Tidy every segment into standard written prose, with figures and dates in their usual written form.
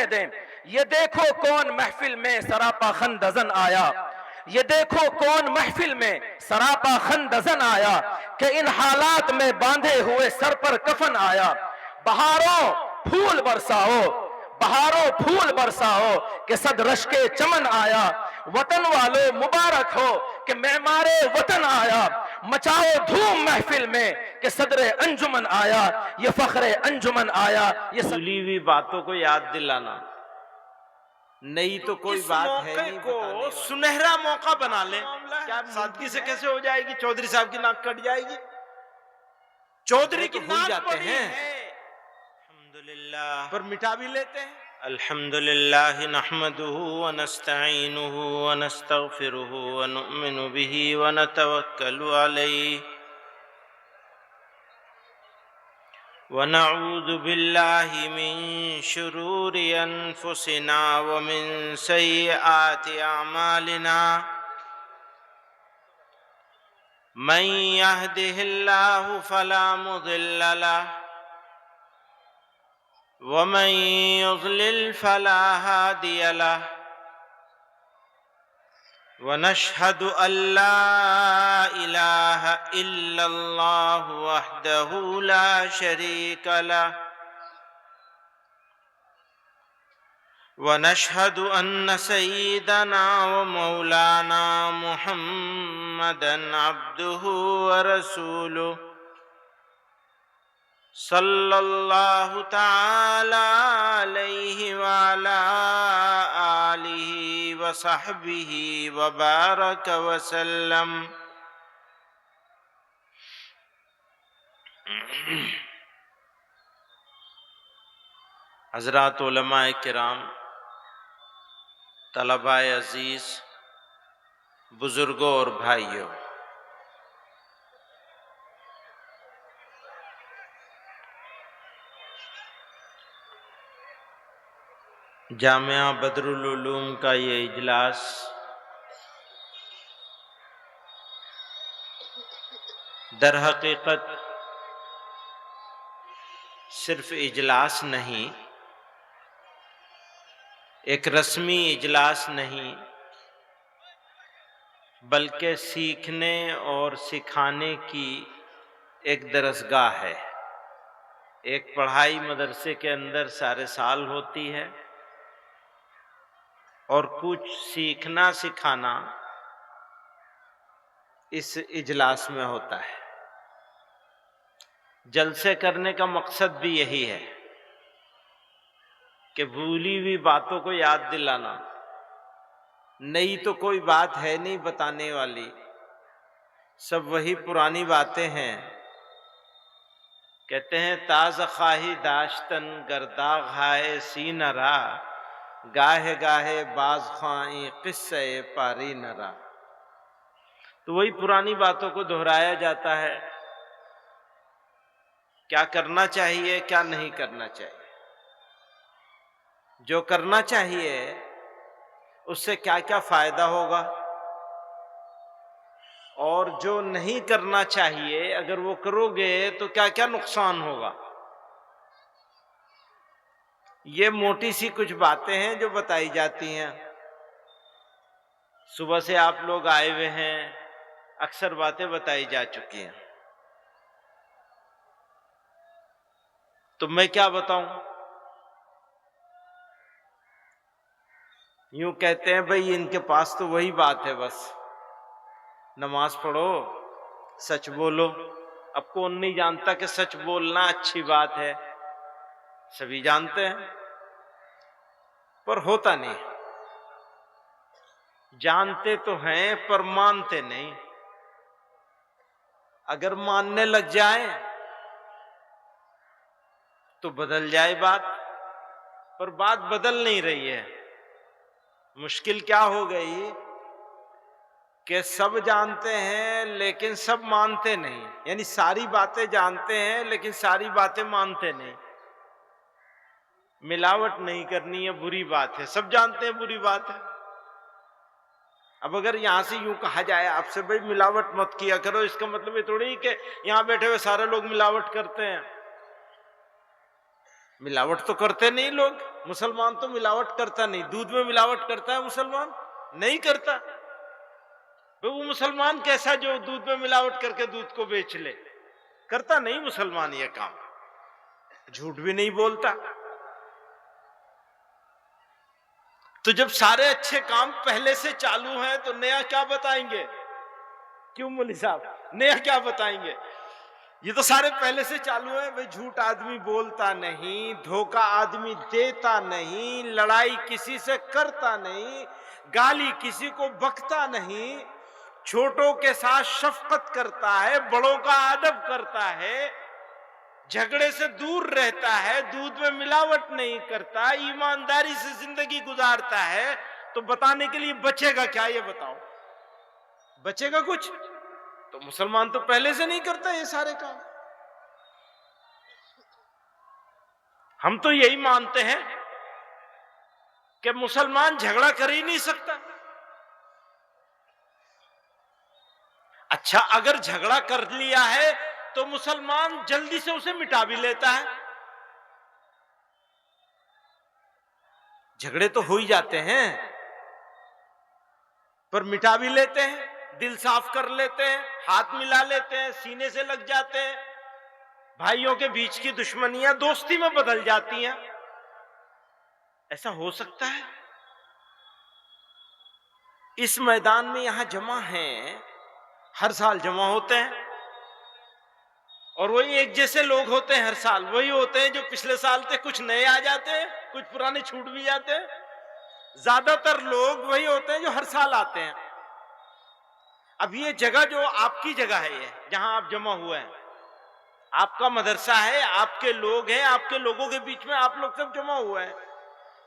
कहने दें। ये देखो कौन महफिल में सरापा खंदजन आया, ये देखो कौन महफिल में सरापा खंदजन आया, कि इन हालात में बांधे हुए सर पर कफन आया। बहारों फूल बरसाओ, बहारों फूल बरसाओ, कि सद रश के चमन आया। वतन वालों मुबारक हो कि मेहमारे वतन आया। मचाओ धूम महफिल में कि सदरे अंजुमन आया, ये फखरे अंजुमन आया। ये भूली हुई बातों को याद दिलाना, नहीं तो कोई बात है नहीं को सुनहरा मौका बना ले। क्या सादगी से कैसे हो जाएगी? चौधरी साहब की नाक कट जाएगी। चौधरी की नाक जाते हैं अल्हम्दुलिल्लाह, पर मिटा भी लेते हैं। अल्हम्दुलिल्लाह नहमदुहु व नस्तईनुहु व नस्तगफिरुहु व नुमिनु बिही व नतवक्कलु अलैहि व नऊज़ु बिल्लाहि मिन शुरूरि अनफुसिना व मिन सय्यिआति अमालिना। मन यहदिहिल्लाहु फला मुदिल्ल लहु व मन युज़लिल फला हादिय लहु व नशहदु अल्ला इलाहा इल्लल्लाहु वहदहु ला शरीक लहु व नशहदु अन्न सय्यिदना व मौलाना मुहम्मदन अब्दुहु व रसूलुहु सल्लल्लाहु तआला अलैहि व अला आलिहि व सहबिहि व बारक व सल्लम। हज़रात उलमाए किराम, तलबाए अजीज, बुजुर्गों और भाइयों, जामिया बदरुल उलूम का ये इजलास दर हकीकत सिर्फ इजलास नहीं, एक रस्मी इजलास नहीं, बल्कि सीखने और सिखाने की एक दरसगाह है। एक पढ़ाई मदरसे के अंदर सारे साल होती है और कुछ सीखना सिखाना इस इजलास में होता है। जलसे करने का मकसद भी यही है कि भूली हुई बातों को याद दिलाना, नहीं तो कोई बात है नहीं बताने वाली, सब वही पुरानी बातें हैं। कहते हैं ताज़ा खाही दाश्तन गर्दा घाए सी नरा, गाहे गाहे बाज ख्वाई किस्से पारी नरा। तो वही पुरानी बातों को दोहराया जाता है, क्या करना चाहिए क्या नहीं करना चाहिए, जो करना चाहिए उससे क्या क्या फायदा होगा, और जो नहीं करना चाहिए अगर वो करोगे तो क्या क्या नुकसान होगा। ये मोटी सी कुछ बातें हैं जो बताई जाती हैं। सुबह से आप लोग आए हुए हैं, अक्सर बातें बताई जा चुकी हैं, तो मैं क्या बताऊं। यूं कहते हैं भाई इनके पास तो वही बात है, बस नमाज पढ़ो, सच बोलो। अब कौन नहीं जानता कि सच बोलना अच्छी बात है, सभी जानते हैं, पर होता नहीं। जानते तो हैं पर मानते नहीं। अगर मानने लग जाए तो बदल जाए बात, पर बात बदल नहीं रही है। मुश्किल क्या हो गई कि सब जानते हैं लेकिन सब मानते नहीं, यानी सारी बातें जानते हैं लेकिन सारी बातें मानते नहीं। मिलावट नहीं करनी है बुरी बात है, सब जानते हैं बुरी बात है। अब अगर यहां से यूं कहा जाए आपसे भाई मिलावट मत किया करो, इसका मतलब ये थोड़ी कि यहां बैठे हुए सारे लोग मिलावट करते हैं। मिलावट तो करते नहीं लोग, मुसलमान तो मिलावट करता नहीं। दूध में मिलावट करता है मुसलमान? नहीं करता। तो वो मुसलमान कैसा जो दूध में मिलावट करके दूध को बेच ले? करता नहीं मुसलमान ये काम, झूठ भी नहीं बोलता। तो जब सारे अच्छे काम पहले से चालू हैं तो नया क्या बताएंगे? क्यों मौलवी साहब, नया क्या बताएंगे? ये तो सारे पहले से चालू है। भाई झूठ आदमी बोलता नहीं, धोखा आदमी देता नहीं, लड़ाई किसी से करता नहीं, गाली किसी को बकता नहीं, छोटों के साथ शफकत करता है, बड़ों का अदब करता है, झगड़े से दूर रहता है, दूध में मिलावट नहीं करता, ईमानदारी से जिंदगी गुजारता है। तो बताने के लिए बचेगा क्या? ये बताओ, बचेगा कुछ? तो मुसलमान तो पहले से नहीं करता ये सारे काम। हम तो यही मानते हैं कि मुसलमान झगड़ा कर ही नहीं सकता। अच्छा, अगर झगड़ा कर लिया है तो मुसलमान जल्दी से उसे मिटा भी लेता है। झगड़े तो हो ही जाते हैं, पर मिटा भी लेते हैं, दिल साफ कर लेते हैं, हाथ मिला लेते हैं, सीने से लग जाते हैं। भाइयों के बीच की दुश्मनियां दोस्ती में बदल जाती हैं। ऐसा हो सकता है? इस मैदान में यहां जमा हैं, हर साल जमा होते हैं, और वही एक जैसे लोग होते हैं हर साल। वही होते हैं जो पिछले साल थे, कुछ नए आ जाते हैं, कुछ पुराने छूट भी जाते हैं। ज्यादातर लोग वही होते हैं जो हर साल आते हैं। अब ये जगह जो आपकी जगह है, ये जहां आप जमा हुए हैं, आपका मदरसा है, आपके लोग हैं, आपके लोगों के बीच में आप लोग सब जमा हुए हैं।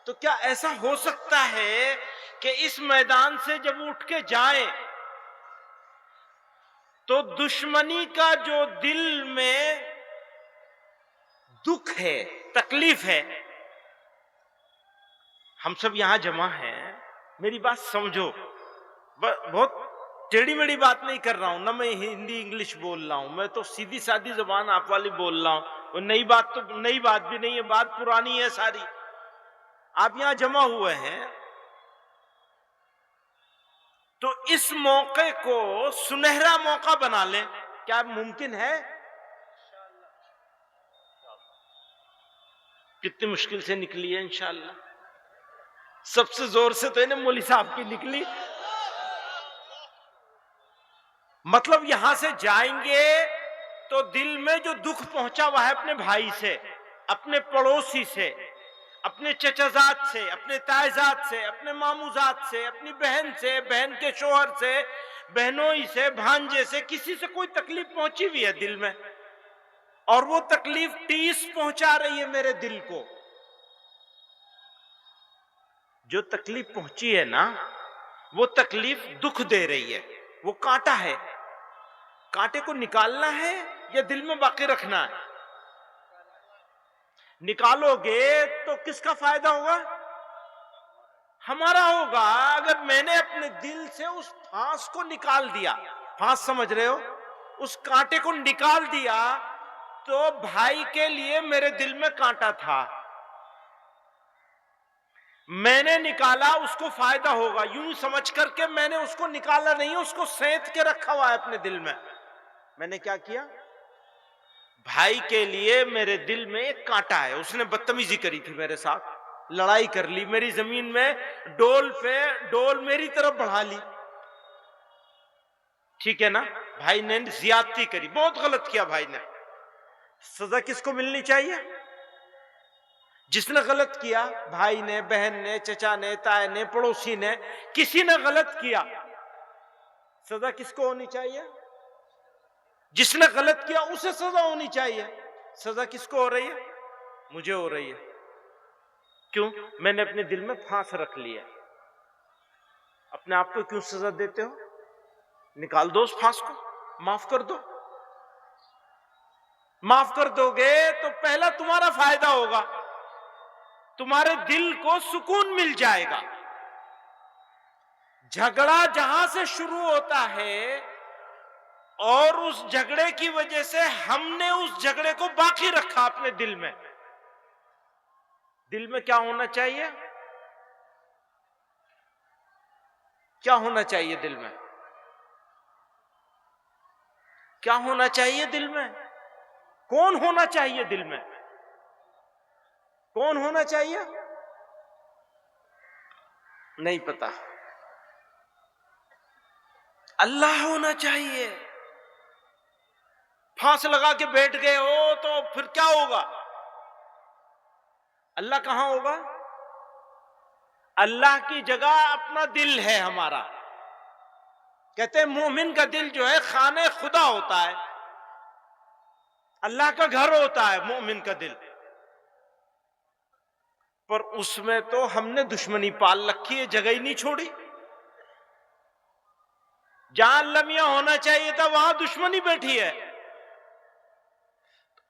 तो क्या ऐसा हो सकता है कि इस मैदान से जब उठ के जाएं तो दुश्मनी का जो दिल में दुख है, तकलीफ है, हम सब यहां जमा हैं, मेरी बात समझो, बहुत टेढ़ी मेढ़ी बात नहीं कर रहा हूं ना, मैं हिंदी इंग्लिश बोल रहा हूं, मैं तो सीधी सादी जबान आप वाली बोल रहा हूं। और नई बात तो नई बात भी नहीं है, बात पुरानी है सारी। आप यहां जमा हुए हैं तो इस मौके को सुनहरा मौका बना लें। क्या मुमकिन है? कितनी मुश्किल से निकली है इंशाअल्लाह। सबसे जोर से तो इन्हें मौलवी साहब की निकली। मतलब यहां से जाएंगे तो दिल में जो दुख पहुंचा हुआ है अपने भाई से, अपने पड़ोसी से, अपने चचाजात से, अपने तायजात से, अपने मामूजात से, अपनी बहन से, बहन के शोहर से, बहनोई से, भांजे से, किसी से कोई तकलीफ पहुंची हुई है दिल में, और वो तकलीफ टीस पहुंचा रही है मेरे दिल को। जो तकलीफ पहुंची है ना, वो तकलीफ दुख दे रही है, वो कांटा है। कांटे को निकालना है या दिल में बाकी रखना है? निकालोगे तो किसका फायदा होगा? हमारा होगा। अगर मैंने अपने दिल से उस फांस को निकाल दिया, फांस समझ रहे हो, उस कांटे को निकाल दिया, तो भाई के लिए मेरे दिल में कांटा था, मैंने निकाला, उसको फायदा होगा। यूं समझ करके मैंने उसको निकाला नहीं, उसको सेंध के रखा हुआ है अपने दिल में। मैंने क्या किया? भाई के लिए मेरे दिल में एक कांटा है, उसने बदतमीजी करी थी मेरे साथ, लड़ाई कर ली, मेरी जमीन में डोल मेरी तरफ बढ़ा ली, ठीक है ना? भाई ने ज्यादती करी, बहुत गलत किया भाई ने। सजा किसको मिलनी चाहिए? जिसने गलत किया, भाई ने, बहन ने, चचा ने, ताए ने, पड़ोसी ने, किसी ने गलत किया, सजा किसको होनी चाहिए? जिसने गलत किया उसे सजा होनी चाहिए। सजा किसको हो रही है? मुझे हो रही है। क्यों? मैंने अपने दिल में फांस रख लिया। अपने आप को क्यों सजा देते हो? निकाल दो उस फांस को, माफ कर दो। माफ कर दोगे तो पहला तुम्हारा फायदा होगा, तुम्हारे दिल को सुकून मिल जाएगा। झगड़ा जहां से शुरू होता है और उस झगड़े की वजह से हमने उस झगड़े को बाकी रखा अपने दिल में, दिल में क्या होना चाहिए? क्या होना चाहिए दिल में? क्या होना चाहिए दिल में? कौन होना चाहिए दिल में? कौन होना चाहिए? नहीं पता। अल्लाह होना चाहिए। फांस लगा के बैठ गए हो तो फिर क्या होगा? अल्लाह कहां होगा? अल्लाह की जगह अपना दिल है हमारा। कहते हैं मोमिन का दिल जो है खाने खुदा होता है, अल्लाह का घर होता है मोमिन का दिल। पर उसमें तो हमने दुश्मनी पाल रखी है, जगह ही नहीं छोड़ी। जहां लमिया होना चाहिए था वहां दुश्मनी बैठी है।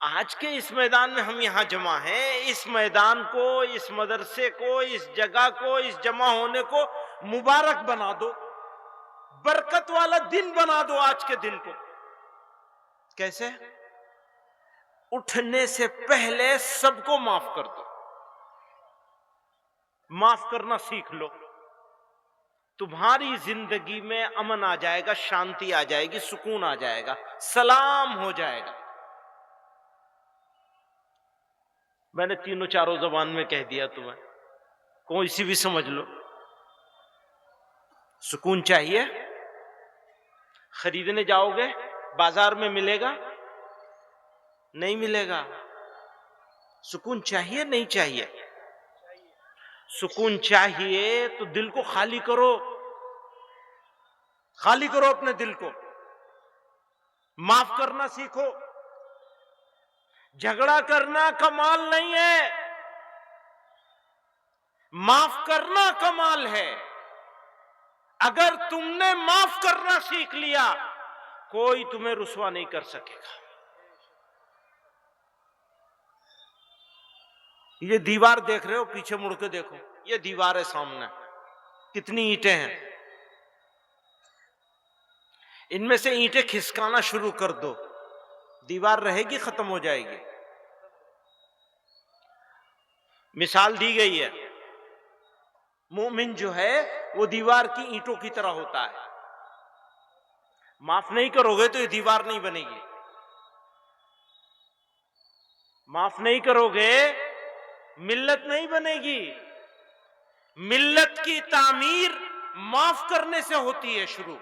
आज के इस मैदान में हम यहां जमा हैं, इस मैदान को, इस मदरसे को, इस जगह को, इस जमा होने को मुबारक बना दो, बरकत वाला दिन बना दो आज के दिन को। कैसे? उठने से पहले सबको माफ कर दो। माफ करना सीख लो, तुम्हारी जिंदगी में अमन आ जाएगा, शांति आ जाएगी, सुकून आ जाएगा, सलाम हो जाएगा। मैंने तीनों चारों जबान में कह दिया तुम्हें, कोई सी भी समझ लो। सुकून चाहिए? खरीदने जाओगे, बाजार में मिलेगा? नहीं मिलेगा। सुकून चाहिए? नहीं चाहिए? सुकून चाहिए तो दिल को खाली करो, खाली करो अपने दिल को, माफ करना सीखो। झगड़ा करना कमाल नहीं है, माफ करना कमाल है। अगर तुमने माफ करना सीख लिया, कोई तुम्हें रुसवा नहीं कर सकेगा। ये दीवार देख रहे हो, पीछे मुड़ के देखो, ये दीवार है सामने, कितनी ईंटें हैं। इनमें से ईंटें खिसकाना शुरू कर दो, दीवार रहेगी, खत्म हो जाएगी। मिसाल दी गई है, मोमिन जो है वो दीवार की ईंटों की तरह होता है। माफ नहीं करोगे तो ये दीवार नहीं बनेगी। माफ नहीं करोगे मिल्लत नहीं बनेगी। मिल्लत की तामीर माफ करने से होती है शुरू।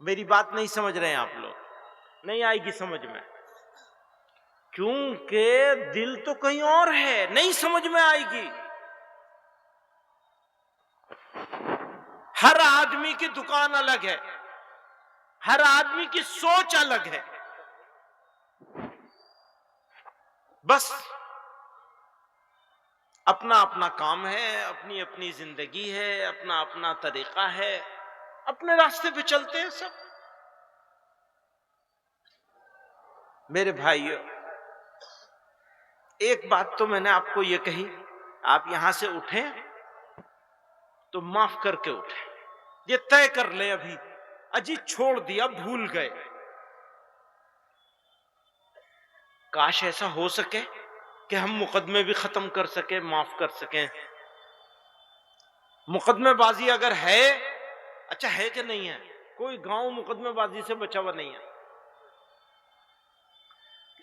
मेरी बात नहीं समझ रहे हैं आप लोग? नहीं आएगी समझ में, क्योंकि दिल तो कहीं और है, नहीं समझ में आएगी। हर आदमी की दुकान अलग है, हर आदमी की सोच अलग है। बस अपना अपना काम है, अपनी अपनी जिंदगी है, अपना अपना तरीका है, अपने रास्ते पे चलते हैं सब। मेरे भाइयों, एक बात तो मैंने आपको ये कही, आप यहां से उठें तो माफ करके उठें। ये तय कर ले अभी, अजी छोड़ दिया, भूल गए। काश ऐसा हो सके कि हम मुकदमे भी खत्म कर सके, माफ कर सकें। मुकदमेबाजी अगर है, अच्छा है कि नहीं है? कोई गांव मुकदमेबाजी से बचा हुआ नहीं है।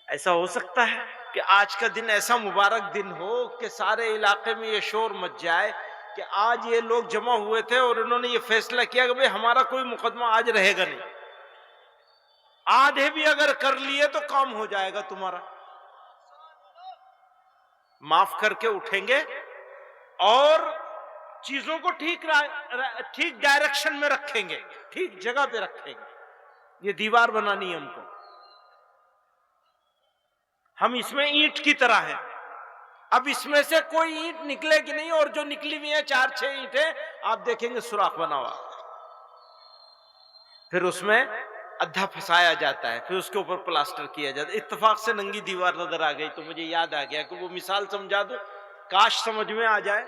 ऐसा हो सकता है कि आज का दिन ऐसा मुबारक दिन हो कि सारे इलाके में ये शोर मच जाए कि आज ये लोग जमा हुए थे और इन्होंने ये फैसला किया कि भाई हमारा कोई मुकदमा आज रहेगा नहीं। आधे भी अगर कर लिए तो काम हो जाएगा तुम्हारा। माफ करके उठेंगे और चीजों को ठीक डायरेक्शन में रखेंगे, ठीक जगह पे रखेंगे। ये दीवार बनानी है हमको। हम इसमें ईंट की तरह है। अब इसमें से कोई ईंट निकलेगी नहीं, और जो निकली हुई है 4-6 ईंटें आप देखेंगे सुराख बना हुआ। फिर उसमें अद्धा फंसाया जाता है, फिर उसके ऊपर प्लास्टर किया जाता है। इत्तेफाक से नंगी दीवार नजर आ गई तो मुझे याद आ गया कि वो मिसाल समझा दूं, काश समझ में आ जाए।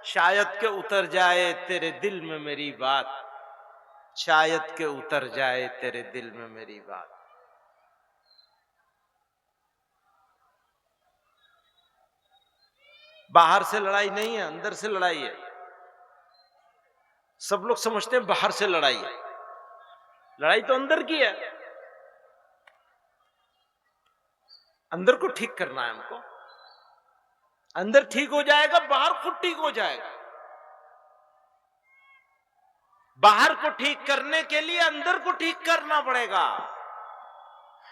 शायद के उतर जाए तेरे दिल में मेरी बात, शायद के उतर जाए तेरे दिल में मेरी बात। बाहर से लड़ाई नहीं है, अंदर से लड़ाई है। सब लोग समझते हैं बाहर से लड़ाई है, लड़ाई तो अंदर की है। अंदर को ठीक करना है हमको। अंदर ठीक हो जाएगा, बाहर खुद ठीक हो जाएगा। बाहर को ठीक करने के लिए अंदर को ठीक करना पड़ेगा।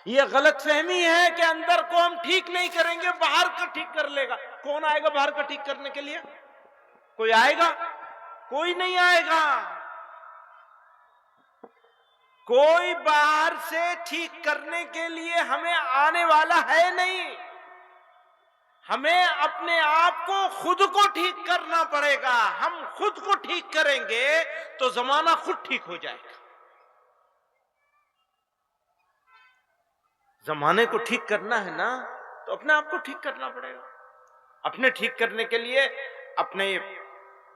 यह गलतफहमी है कि अंदर को हम ठीक नहीं करेंगे, बाहर का ठीक कर लेगा। कौन आएगा बाहर का ठीक करने के लिए? कोई आएगा? कोई नहीं आएगा। कोई बाहर से ठीक करने के लिए हमें आने वाला है नहीं। हमें अपने आप को खुद को ठीक करना पड़ेगा। हम खुद को ठीक करेंगे तो जमाना खुद ठीक हो जाएगा। जमाने को ठीक करना है ना, तो अपने आप को ठीक करना पड़ेगा। अपने ठीक करने के लिए अपने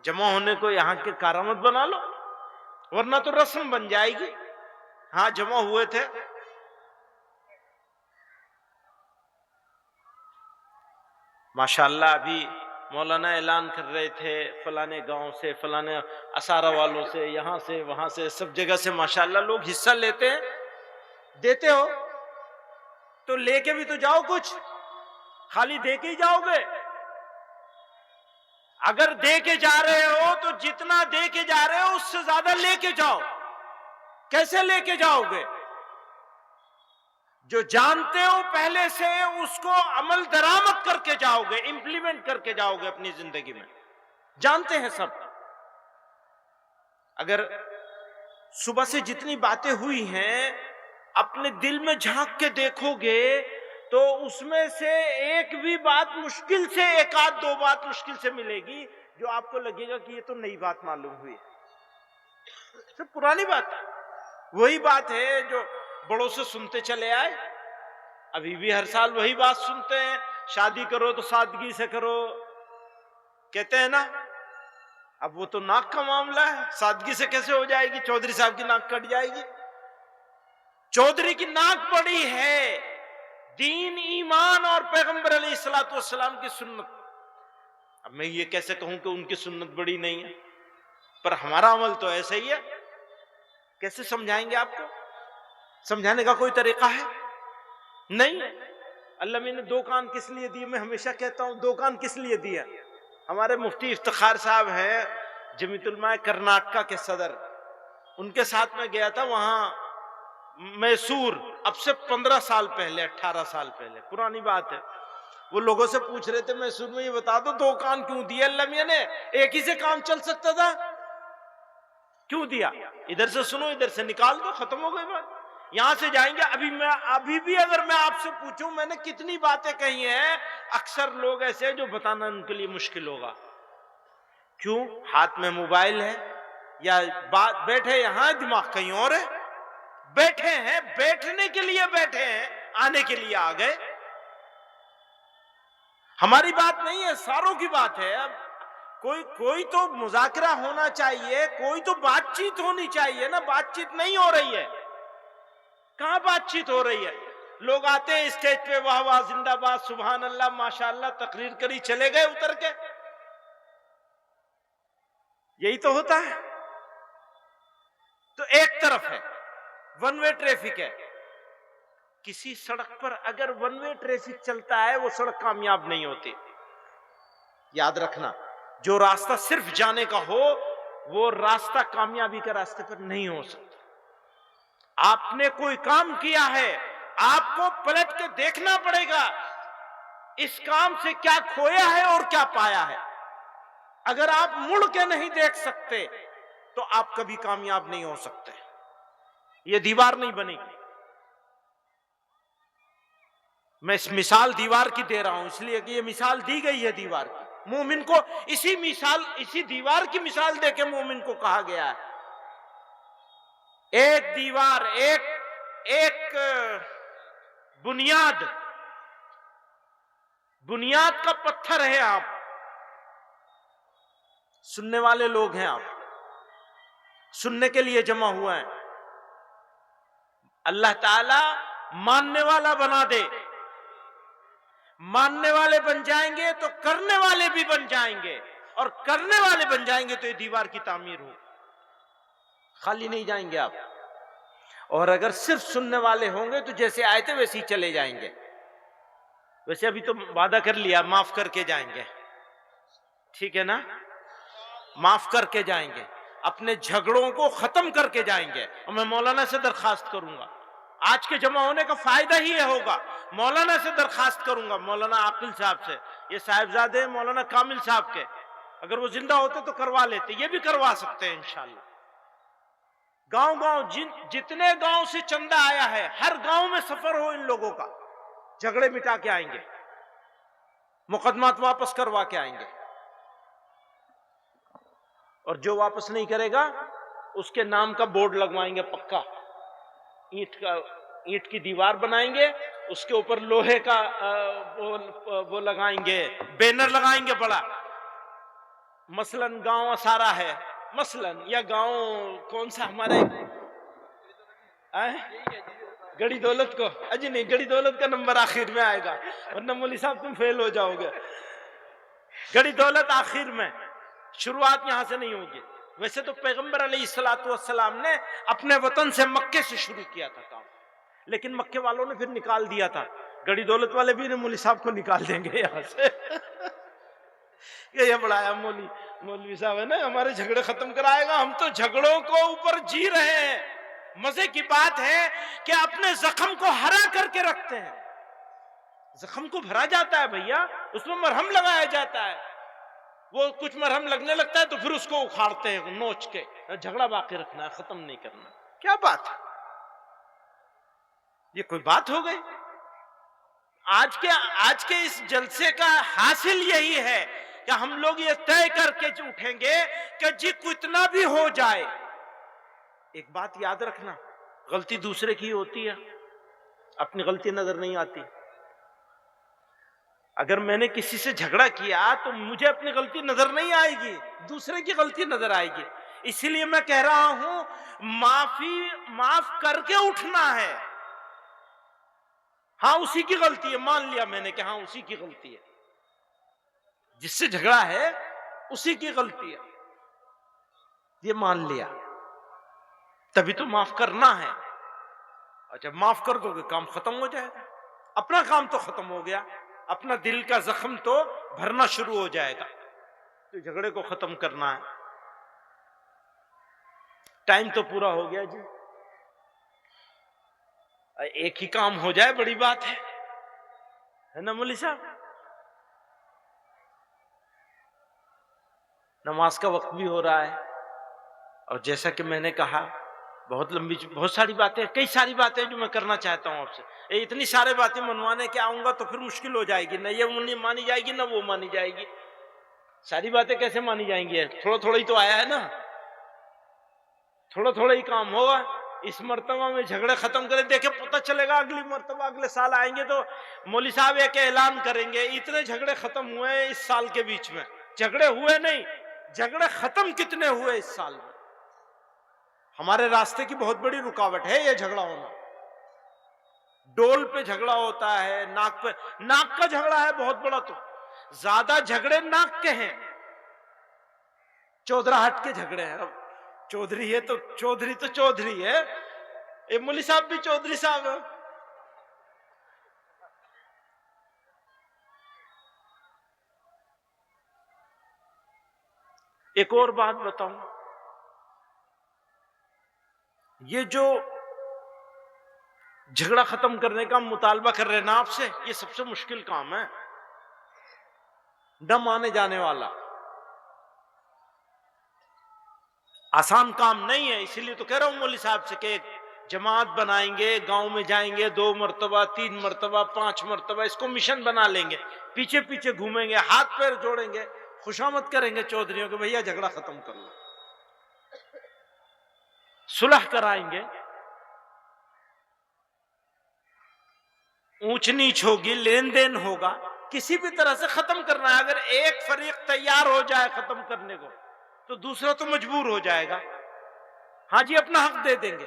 जमा होने को यहां के करामत बना लो, वरना तो रस्म बन जाएगी। हाँ, जमा हुए थे, माशाअल्लाह। अभी मौलाना ऐलान कर रहे थे फलाने गांव से, फलाने असारा वालों से, यहां से वहां से, सब जगह से माशाअल्लाह लोग हिस्सा लेते हैं। देते हो तो लेके भी तो जाओ, कुछ खाली दे के ही जाओगे? अगर दे के जा रहे हो तो जितना दे के जा रहे हो उससे ज्यादा लेके जाओ। कैसे लेके जाओगे? जो जानते हो पहले से उसको अमल दरामद करके जाओगे, इंप्लीमेंट करके जाओगे अपनी जिंदगी में। जानते हैं सब। अगर सुबह से जितनी बातें हुई हैं अपने दिल में झांक के देखोगे तो उसमें से एक भी बात मुश्किल से, एक आध दो बात मुश्किल से मिलेगी जो आपको लगेगा कि ये तो नई बात मालूम हुई है। सब पुरानी बात है। वही बात है जो बड़ों से सुनते चले आए, अभी भी हर साल वही बात सुनते हैं। शादी करो तो सादगी से करो, कहते हैं ना। अब वो तो नाक का मामला है, सादगी से कैसे हो जाएगी? चौधरी साहब की नाक कट जाएगी। चौधरी की नाक बड़ी है, दीन, ईमान और पैगंबर अलैहिस्सलातु वस्सलाम की सुन्नत। अब मैं ये कैसे कहूं कि उनकी सुन्नत बड़ी नहीं है, पर हमारा अमल तो ऐसा ही है। कैसे समझाएंगे आपको? समझाने का कोई तरीका है नहीं। अल्लाह मैंने दो कान किस लिए दिए? मैं हमेशा कहता हूं दो कान किस लिए दिया? हमारे मुफ्ती इफ्तिखार साहब हैं जमीयतुल उलमा कर्नाटका के सदर, उनके साथ में गया था वहां मैसूर, अब से 15 साल पहले, 18 साल पहले, पुरानी बात है। वो लोगों से पूछ रहे थे मैसूर में, ये बता दो दो कान क्यों दिए अल्लाह मियां ने? एक ही से काम चल सकता था, क्यों दिया? इधर से सुनो, इधर से निकाल दो, खत्म हो गई बात। यहां से जाएंगे। अभी भी अगर मैं आपसे पूछूं मैंने कितनी बातें कही हैं, अक्सर लोग ऐसे जो बताना उनके लिए मुश्किल होगा। क्यों? हाथ में मोबाइल है या बात, बैठे यहां दिमाग कहीं और है। बैठे हैं, बैठने के लिए बैठे हैं, आने के लिए आ गए। हमारी बात नहीं है, सारों की बात है। अब कोई तो मुज़ाकरा होना चाहिए, कोई तो बातचीत होनी चाहिए ना। बातचीत नहीं हो रही है। कहां बातचीत हो रही है? लोग आते हैं स्टेज पे, वाह वाह, जिंदाबाद, सुभान अल्लाह, माशाअल्लाह, तकरीर करी, चले गए उतर के। यही तो होता है। तो एक तरफ है वन वे ट्रैफिक है। किसी सड़क पर अगर वन वे ट्रैफिक चलता है वो सड़क कामयाब नहीं होती। याद रखना, जो रास्ता सिर्फ जाने का हो वो रास्ता कामयाबी का रास्ते पर नहीं हो सकता। आपने कोई काम किया है, आपको पलट के देखना पड़ेगा इस काम से क्या खोया है और क्या पाया है। अगर आप मुड़ के नहीं देख सकते तो आप कभी कामयाब नहीं हो सकते। ये दीवार नहीं बनेगी। मैं इस मिसाल दीवार की दे रहा हूं इसलिए कि ये मिसाल दी गई है दीवार की। मोमिन को इसी दीवार की मिसाल देके मोमिन को कहा गया है। एक दीवार, एक बुनियाद का पत्थर है। आप सुनने वाले लोग हैं, आप सुनने के लिए जमा हुआ है। अल्लाह ताला मानने वाला बना दे। मानने वाले बन जाएंगे तो करने वाले भी बन जाएंगे, और करने वाले बन जाएंगे तो ये दीवार की तामीर हो, खाली नहीं जाएंगे आप। और अगर सिर्फ सुनने वाले होंगे तो जैसे आए थे वैसे ही चले जाएंगे। वैसे अभी तो वादा कर लिया, माफ करके जाएंगे, ठीक है ना, माफ करके जाएंगे, अपने झगड़ों को खत्म करके जाएंगे। और मैं मौलाना से दरखास्त करूंगा, आज के जमा होने का फायदा ही ये होगा, मौलाना से दरखास्त करूंगा, मौलाना आकिल साहब से, ये साहिबजादे मौलाना कामिल साहब के, अगर वो जिंदा होते तो करवा लेते, ये भी करवा सकते हैं इंशाल्लाह। गांव गांव जितने गांव से चंदा आया है, हर गांव में सफर हो इन लोगों का, झगड़े मिटा के आएंगे, मुकदमात वापस करवा के आएंगे। और जो वापस नहीं करेगा उसके नाम का बोर्ड लगवाएंगे पक्का, ईंट की दीवार बनाएंगे, उसके ऊपर लोहे का वो लगाएंगे, बैनर लगाएंगे बड़ा, मसलन गांव असारा है मसलन, या गांव कौन सा हमारे गड़ी दौलत को, अजी नहीं, गड़ी दौलत का नंबर आखिर में आएगा, वरना मौली साहब तुम फेल हो जाओगे। गड़ी दौलत आखिर में, शुरुआत यहां से नहीं होगी। वैसे तो पैगंबर अलैहिस्सलातु वस्सलाम ने अपने वतन से मक्के से शुरू किया था काम, लेकिन मक्के वालों ने फिर निकाल दिया था। गड़ी दौलत वाले भी मौली साहब को निकाल देंगे यहां से ये बड़ाया मौलवी साहब है ना, हमारे झगड़े खत्म कराएगा। हम तो झगड़ों को ऊपर जी रहे हैं। मजे की बात है कि अपने जख्म को हरा करके रखते हैं। जख्म को भरा जाता है भैया, उसमें मरहम लगाया जाता है, वो कुछ मरहम लगने लगता है तो फिर उसको उखाड़ते हैं नोच के, झगड़ा बाकी रखना है, खत्म नहीं करना। क्या बात है, ये कोई बात हो गई? आज के इस जलसे का हासिल यही है कि हम लोग ये तय करके उठेंगे कि जी कितना भी हो जाए, एक बात याद रखना, गलती दूसरे की होती है, अपनी गलती नजर नहीं आती। अगर मैंने किसी से झगड़ा किया तो मुझे अपनी गलती नजर नहीं आएगी, दूसरे की गलती नजर आएगी। इसीलिए मैं कह रहा हूं माफ करके उठना है। हाँ उसी की गलती है, मान लिया मैंने कि हाँ उसी की गलती है, जिससे झगड़ा है उसी की गलती है, ये मान लिया, तभी तो माफ करना है। और जब माफ कर दोगे काम खत्म हो जाएगा, अपना काम तो खत्म हो गया, अपना दिल का जख्म तो भरना शुरू हो जाएगा। तो झगड़े को खत्म करना है। टाइम तो पूरा हो गया जी, एक ही काम हो जाए बड़ी बात है ना मौली साहब? नमाज का वक्त भी हो रहा है, और जैसा कि मैंने कहा बहुत सारी बातें, कई सारी बातें जो मैं करना चाहता हूं आपसे। इतनी सारी बातें मनवाने के आऊंगा तो फिर मुश्किल हो जाएगी, न ये मानी जाएगी ना वो मानी जाएगी। सारी बातें कैसे मानी जाएंगी? थोड़ा थोड़ा ही तो आया है ना, थोड़ा थोड़ा ही काम होगा। इस मर्तबा में झगड़े खत्म करें, देखे पता चलेगा अगली मर्तबा अगले साल आएंगे तो मौली साहब एक ऐलान करेंगे इतने झगड़े खत्म हुए इस साल के बीच में। झगड़े हुए नहीं, झगड़े खत्म कितने हुए इस साल में। हमारे रास्ते की बहुत बड़ी रुकावट है ये झगड़ा होना। डोल पे झगड़ा होता है, नाक का झगड़ा है बहुत बड़ा, तो ज्यादा झगड़े नाक के हैं, चौधराहट के झगड़े हैं। अब चौधरी है तो चौधरी है, ये मौली साहब भी चौधरी साहब है। एक और बात बताऊं, ये जो झगड़ा खत्म करने का मुतालबा कर रहे हैं ना आपसे, ये सबसे मुश्किल काम है, न माने जाने वाला, आसान काम नहीं है। इसीलिए तो कह रहा हूं मौली साहब से कि एक जमात बनाएंगे, गांव में जाएंगे, 2 मरतबा 3 मरतबा 5 मरतबा इसको मिशन बना लेंगे, पीछे पीछे घूमेंगे, हाथ पैर जोड़ेंगे, खुशामद करेंगे चौधरियों के, भैया झगड़ा खत्म कर लो, सुलह कराएंगे, ऊंच नीच होगी, लेन देन होगा, किसी भी तरह से खत्म करना है। अगर एक फरीक तैयार हो जाए खत्म करने को तो दूसरा तो मजबूर हो जाएगा। हाँ जी अपना हक दे देंगे,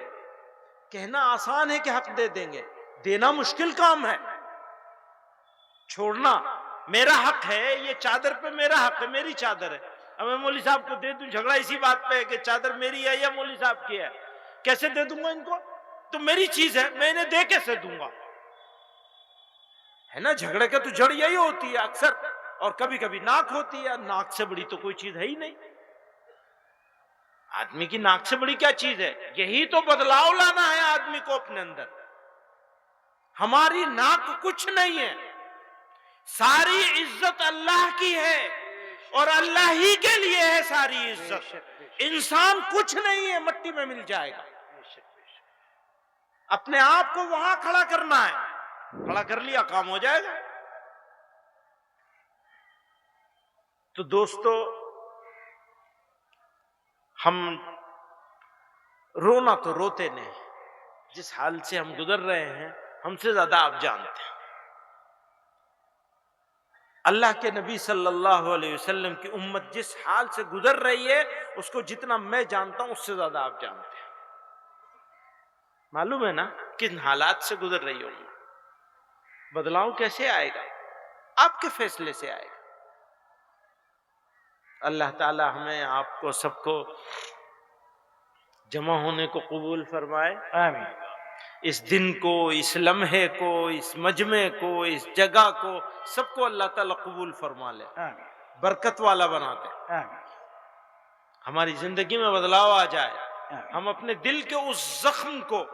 कहना आसान है कि हक दे देंगे, देना मुश्किल काम है। छोड़ना मेरा हक है, ये चादर पे मेरा हक है, मेरी चादर है। अब मैं मौलवी साहब को दे दूं, झगड़ा इसी बात पे है कि चादर मेरी है या मौलवी साहब की है। कैसे दे दूंगा इनको? तो मेरी चीज है, मैं इन्हें दे कैसे दूंगा? है ना, झगड़े का तो जड़ यही होती है अक्सर, और कभी कभी नाक होती है। नाक से बड़ी तो कोई चीज है ही नहीं। आदमी की नाक से बड़ी क्या चीज है? यही तो बदलाव लाना है आदमी को अपने अंदर। हमारी नाक कुछ नहीं है, सारी इज्जत अल्लाह की है और अल्लाह ही के लिए है सारी इज्जत। इंसान कुछ नहीं है, मट्टी में मिल जाएगा। अपने आप को वहां खड़ा करना है, खड़ा कर लिया काम हो जाएगा। तो दोस्तों, हम रोना तो रोते नहीं, जिस हाल से हम गुजर रहे हैं हमसे ज्यादा आप जानते हैं। अल्लाह के नबी सल्लल्लाहु अलैहि वसल्लम की उम्मत जिस हाल से गुजर रही है, उसको जितना मैं जानता हूं उससे ज्यादा आप जानते हैं। मालूम है ना किन हालात से गुजर रही है उम्मत। बदलाव कैसे आएगा? आपके फैसले से आएगा। अल्लाह ताला हमें, आपको, सबको जमा होने को कबूल फरमाए। आमीन। इस दिन को, इस लम्हे को, इस मजमे को, इस जगह को, सबको अल्लाह ताला कबूल फरमा ले, आमीन। बरकत वाला बना दे। आमीन। हमारी जिंदगी में बदलाव आ जाए, आमीन। हम अपने दिल के उस जख्म को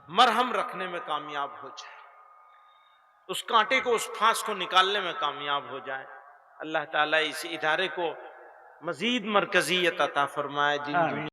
मरहम रखने में कामयाब हो जाए, उस कांटे को, उस फांस को निकालने में कामयाब हो जाए। अल्लाह ताला इस इदारे को मजीद मरकजियत अता फरमाए। दिन